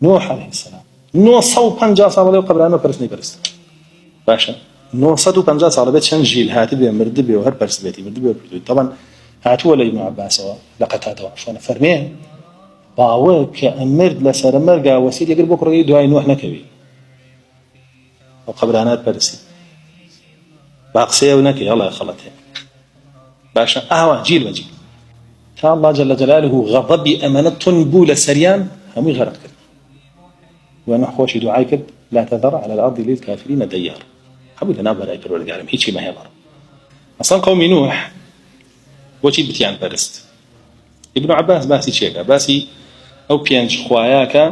نوح عليه السلام 950 ساڵ لەو قەبرانە پەرستنی پەرست باشە 950 ساڵ بێت چەند ژیل هاتبێ مرد بێ و هەر پەرست بێتی مرد بێ طبعا هاتووە لە ئیبن عەباسەوە لە قەتادەوە شوانە فەرمێ باوە کە ئەمرد لەسەر مەرگا وەسیەت یەگر بۆ کوڕەکەی دوای نوح نەکەوی ئەو قەبرانات پەرستی با قسەیە نەکەی هەڵە خەڵەتێ باشە ئاوا جیل بەجیل تا الله جل جلاله غضبی ئەمەنەت بوو لە سەریان هەمووی غەرق کرد ونوح خۆشی دوعای کرد لا تذر على الأرض للكافرين ديار هەبوو لەناو بەلای پەروەردگارم هیچی مەهێڵڕ ئەسڵان قەومی نوح بۆچی بتیان پەرست ابن عباس باسی چێکە باسی ئەو پێنج خوایاکە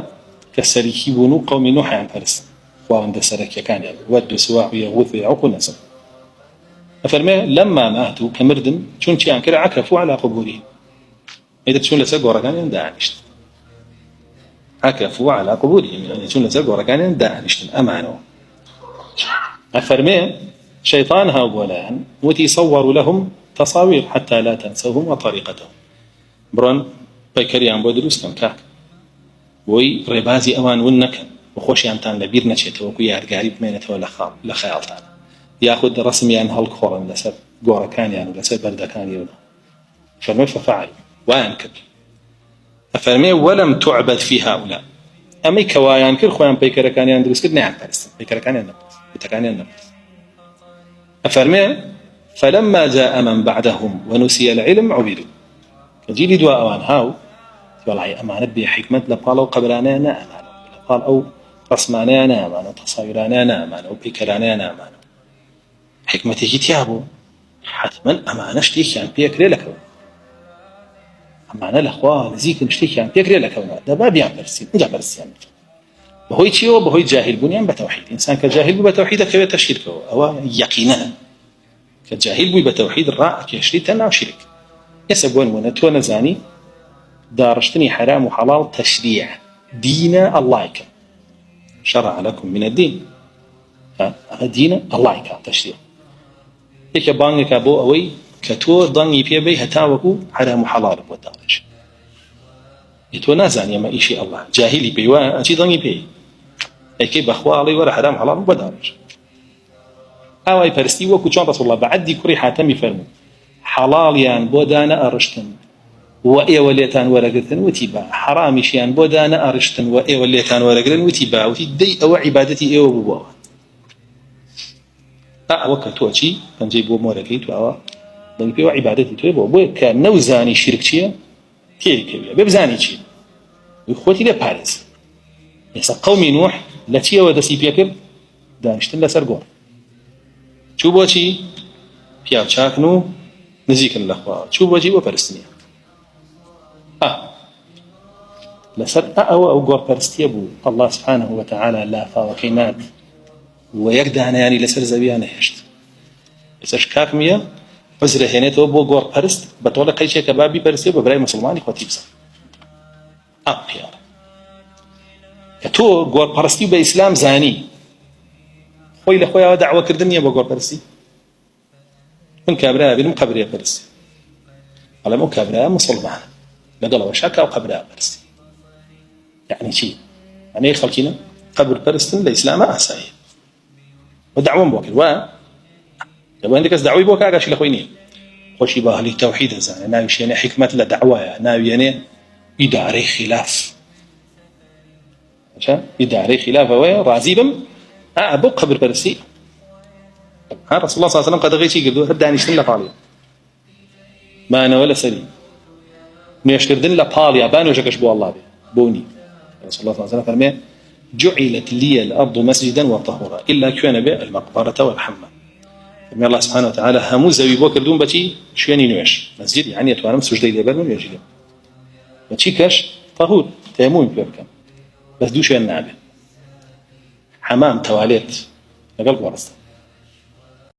کە سەریکی بوون و قەومی نوحیان پەرست خواوەندە سەرەکیەکانیان وەد و سواع و یەغوث و یەعوق و نەسر ئەفەرمێ لەما ماتوا کە مردن چونچیان کرد عەکەفوا على قبورهم ئەیدە چون لەسەر گۆڕەکانیان دانیشت عەکەفوا على قبورهم يعني چون لەسەر گۆڕەکانیان دانیشتن ئەمانەوە أفرمي شيطان هؤلاء وتي صوروا لهم تصاوير حتى لا تنسوهم وطريقتهم برون بيكريان بودروستم كاك وي ريبازي أوان ونكن وخوشيان تان لبير نشيته وكو يارقاري بمينته لخيالتان ياخد رسميان هالكورن لسر قورا كانيان ولسر بردا كانيان فرمي ففعل وانكر أفرمي ولم تعبد في هؤلاء أمي كوايان كر خوان بيكرا كانيان دروس كد نعم بارستن بيكرا كانيان نبرس بتكانيان أفرمي فلما جاء من بعدهم ونسي العلم عبدوا كجيل دواء أوان هاو والله أمانة بحكمة لقالوا قبرانا أمانة لقال أو رسمانا أمانة تصاورانا أمانة أو بيكرانا أمانة حكمته تيابو حتما أمانة اشتيك يعني بيكري لك أمانة الأخوة نزيك نشتيك يعني بيكري لك ده بيان برسين نجا برسين بهوي تشيو بهوي جاهل بنيان بتوحيد إنسان كجاهل بتوحيد كيف تشرك أو يقينا كجاهل بتوحيد الراء كشريتنا وشرك يسبون ونتو نزاني دارشتني حرام وحلال تشريع دين الله كان شرع لكم من الدين دين الله كان تشريع هيك بانك أبو أوي كتو ضني في بي هتاوكو حرام وحلال ودارج يتو نزاني ما إشي الله جاهلي بيوا أنتي ضني بي هيك بأخوالي ولا حرام حلال ودارج أوي برستي وكو جان رسول الله بعدي كري حاتمي فرمو حلاليان بودانا أرشتن وإيوليتان ورقتن وتبا حراميشيان بودانا أرشتن وإيوليتان ورقتن وتبا وتدي أو عبادتي إيو ببوا وكتوشي كان جيبو موركي تو ضمن بيو عبادتي تو بو كان نوزاني شركتيه تيري ببزاني شي وخوتي ده بارز يسا قومي نوح لتيه ودسي بيكر دانشتن لسرقور شو بوشي بياو چاكنو نزيكن الأخوة شو بوجي وبرستنيا لسر أو قور برستيا بو الله سبحانه وتعالى لا فاوكينات ويقدعنا يعني لسر زبيانه هشت لسر كاكمية وزره هنيته بو قور برست بطولة قيشة كبابي برستيا ببراي مسلماني خواتيبسا بيار كتو قور برستيا بإسلام زاني خوي لخويا دعوة كردنيا بو قور برستيا من كابراء بين مقبرية برسي على مو كابراء مسلمان لقلوا وشاكا وقبراء برسي يعني شيء يعني خلقنا قبر برستن لإسلام أساي ودعوان بوكل لو عندك دعوي بوكا قاش لخويني خوشي باهلي توحيد زين ناوي يعني حكمة لدعوة ناوي يعني إداري خلاف عشان إداري خلاف هو رازيبم أبو قبر برسي رسول الله صلى الله عليه وسلم قد غيشي قردو هداني شتن لقاليا ما أنا ولا سليم ميشتردن لقاليا بانو جاكش بو الله بوني رسول الله صلى الله عليه وسلم فرمي جعلت لي الأرض مسجدا وطهورا إلا كان به المقبرة والحمام فرمي الله سبحانه وتعالى همو زوي بو كردون بتي شويني نوش مسجد يعني يتوانم سجدي لبرمون يجيلهم بتي كش طهور تيمون بيركم بس دوش النعبه حمام تواليت لقلب ورسته